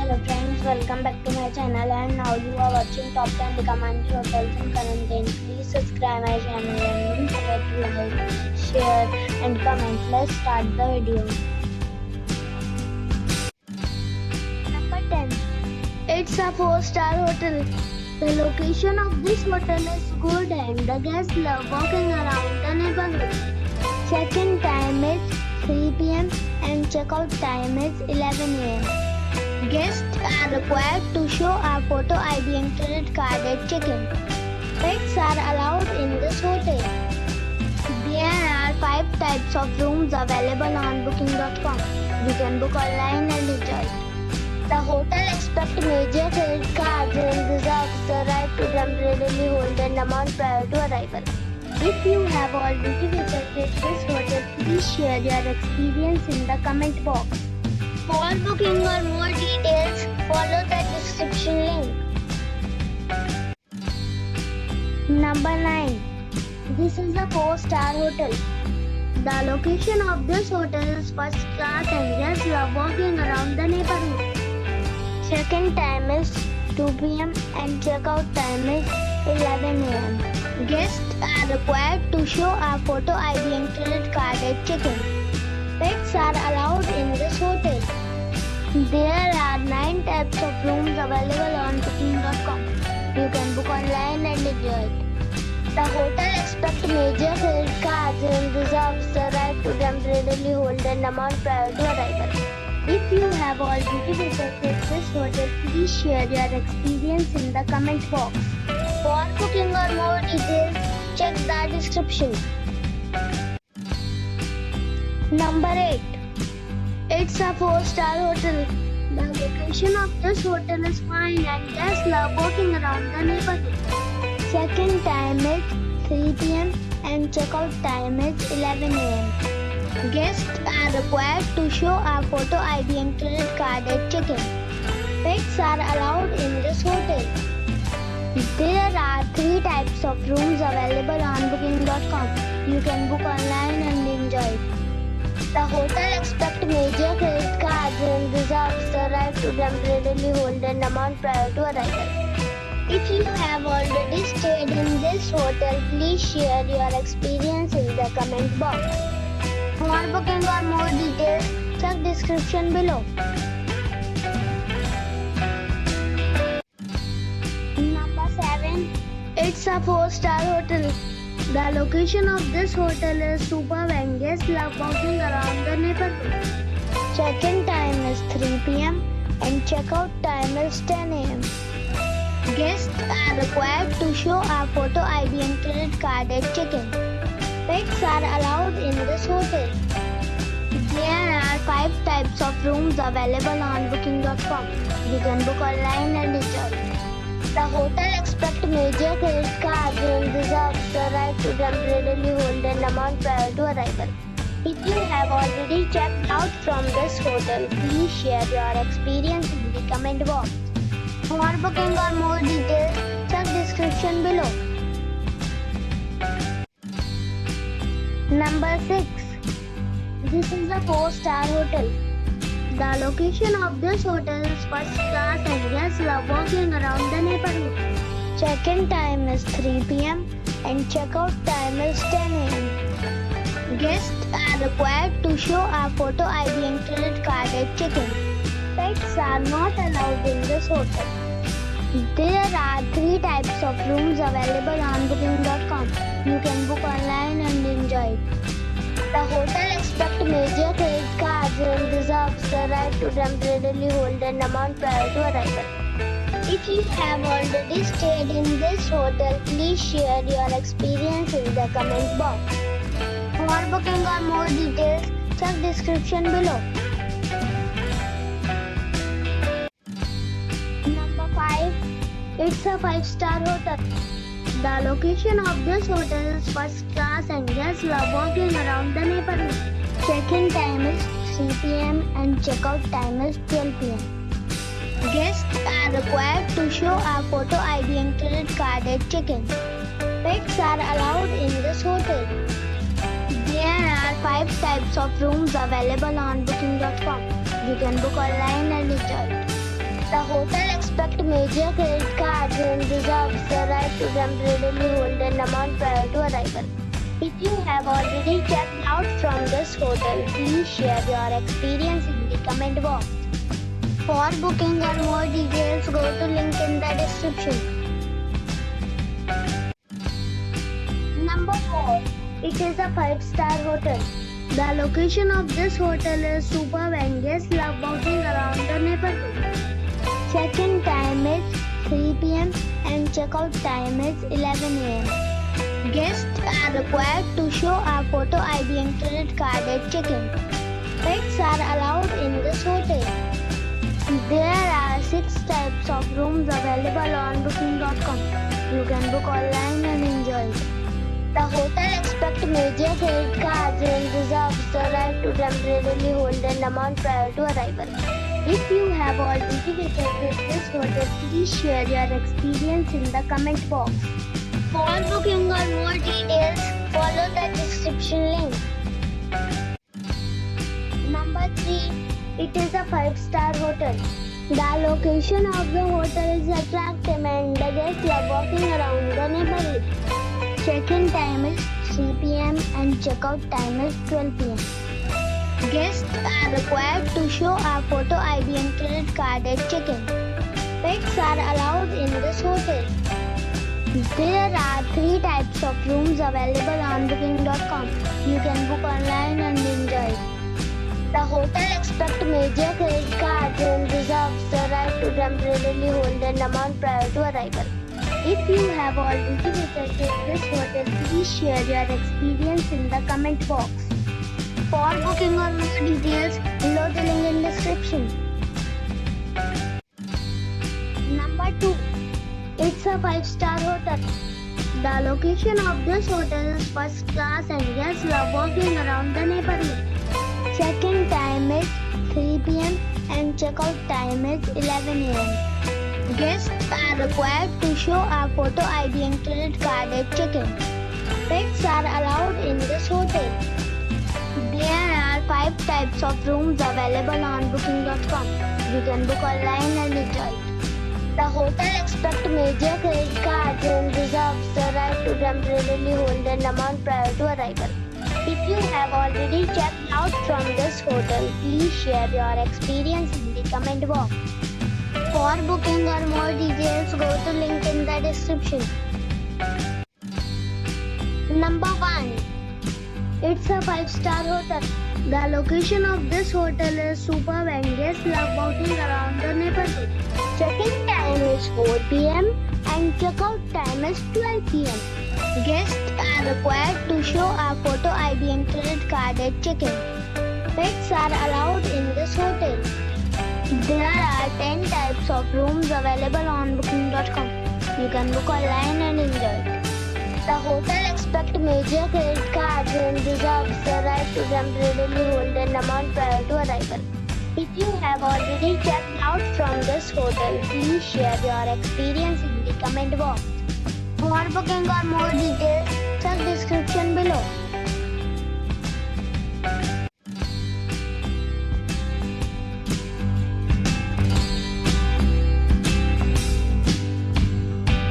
Hello friends, welcome back to my channel, and now you are watching top 10 recommended hotels in quarantine. Please subscribe my channel and don't forget to like, share and comment. Let's start the video. Number 10. It's a 4-star hotel. The location of this hotel is good and the guests love walking around the neighborhood. Check-in time is 3 p.m. and check-out time is 11 a.m. Guests are required to show a photo ID and credit card at check-in. Pets are allowed in this hotel. There are 5 types of rooms available on booking.com. You can book online and enjoy it. The hotel accepts major credit cards and reserves the right to temporarily hold an amount prior to arrival. If you have already visited this hotel, please share your experience in the comment box. For booking or more details, follow the description link. Number 9. This is a 4-star hotel. The location of this hotel is first class and guests love walking around the neighborhood. Check-in time is 2 p.m. and check-out time is 11 a.m. Guests are required to show a photo ID and credit card at check-in. Pets are allowed in this hotel. There are 9 types of rooms available on booking.com. You can book online and enjoy it. The hotel accepts major credit cards and reserves the right to temporarily hold an amount prior to arrival. If you have already visited this hotel, please share your experience in the comment box. For booking or more details, check the description. Number 8. It's a 4-star hotel. The location of this hotel is fine and guests love walking around the neighborhood. Check-in time is 3 p.m. and check-out time is 11 a.m. Guests are required to show a photo ID and credit card at check-in. Pets are allowed in this hotel. There are 3 types of rooms available on booking.com. You can book online and enjoy it. The hotel accepts major credit cards and reserves the right to temporarily hold an amount prior to arrival. If you have already stayed in this hotel, please share your experience in the comment box. For booking or more details, check description below. Number 7. It's a 4-star hotel. The location of this hotel is superb and guests love walking around the neighborhood. Check-in time is 3 p.m. and check-out time is 10 a.m. Guests are required to show a photo ID and credit card at check-in. Pets are allowed in this hotel. There are 5 types of rooms available on booking.com. You can book online and enjoy it. The hotel accepts major credit cards and reserves the right to temporarily hold an amount prior to arrival. If you have already checked out from this hotel, please share your experience in the comment box. For booking or more details, check description below. Number 6. This is a 4-star hotel. The location of this hotel is first class and guests love walking around the neighborhood. Check-in time is 3 p.m. and check-out time is 10 a.m. Guests are required to show a photo ID and credit card at check-in. Pets are not allowed in this hotel. There are 3 types of rooms available on booking.com. You can book online and enjoy it. The hotel accepts major credit cards and reserves the right to temporarily hold an amount prior to arrival. If you have already stayed in this hotel, please share your experience in the comment box. For booking or more details, check description below. Number 5. It's a 5-star hotel. The location of this hotel is first class and guests love walking around the neighborhood. Check-in time is 3 p.m. and check-out time is 12 p.m. Guests are required to show a photo ID and credit card at check-in. Pets are allowed in this hotel. There are 5 types of rooms available on booking.com. You can book online and enjoy it. The hotel expects major credit cards and reserves the right to temporarily hold an amount prior to arrival. If you have already checked out from this hotel, please share your experience in the comment box. For booking or more details, go to link in the description. Number 4. It is a 5-star hotel. The location of this hotel is superb and guests love walking around the neighborhood. Check-in time is 3 p.m. and check-out time is 11 a.m. Guests are required to show a photo ID and credit card at check-in. Pets are allowed in this hotel. There are 6 types of rooms available on booking.com. You can book online and enjoy it. The hotel expects major credit cards and reserves the right to temporarily hold an amount prior to arrival. If you have already visited this hotel, please share your experience in the comment box. For booking or more details, follow the description link. Number 3. It is a 5-star hotel. The location of the hotel is attractive and the guests love walking around the neighborhood. Check-in time is 3 p.m. and check-out time is 12 p.m. Guests are required to show a photo ID and credit card at check-in. Pets are allowed in this hotel. There are 3 types of rooms available on booking.com. You can book online and enjoy it. The hotel expects major credit cards and reserves the right to temporarily hold an amount prior to arrival. If you have already visited this hotel, please share your experience in the comment box. For booking or more details, below the link in description. Number 2. It's a 5-star hotel. The location of this hotel is first class and guests love walking around the neighborhood. Check-in time is 3 p.m. and check-out time is 11 a.m. Guests are required to show a photo ID and credit card at check-in. Pets are allowed in this hotel. There are 5 types of rooms available on booking.com. You can book online and enjoy it. The hotel expects major credit cards and reserves the right to temporarily hold an amount prior to arrival. If you have already checked out from this hotel, please share your experience in the comment box. For booking or more details, go to link in the description. Number 1. It's a 5-star hotel. The location of this hotel is superb and guests love walking around the neighborhood. Check-in time is 4 p.m. and check-out time is 12 p.m. Guests are required to show a photo ID and credit card at check-in. Pets are allowed in this hotel. There are 10 types of rooms available on booking.com. You can book online and enjoy it. The hotel expects major credit cards and reserves the right to temporarily hold an amount prior to arrival. If you have already checked out from this hotel, please share your experience in the comment box. For booking or more details,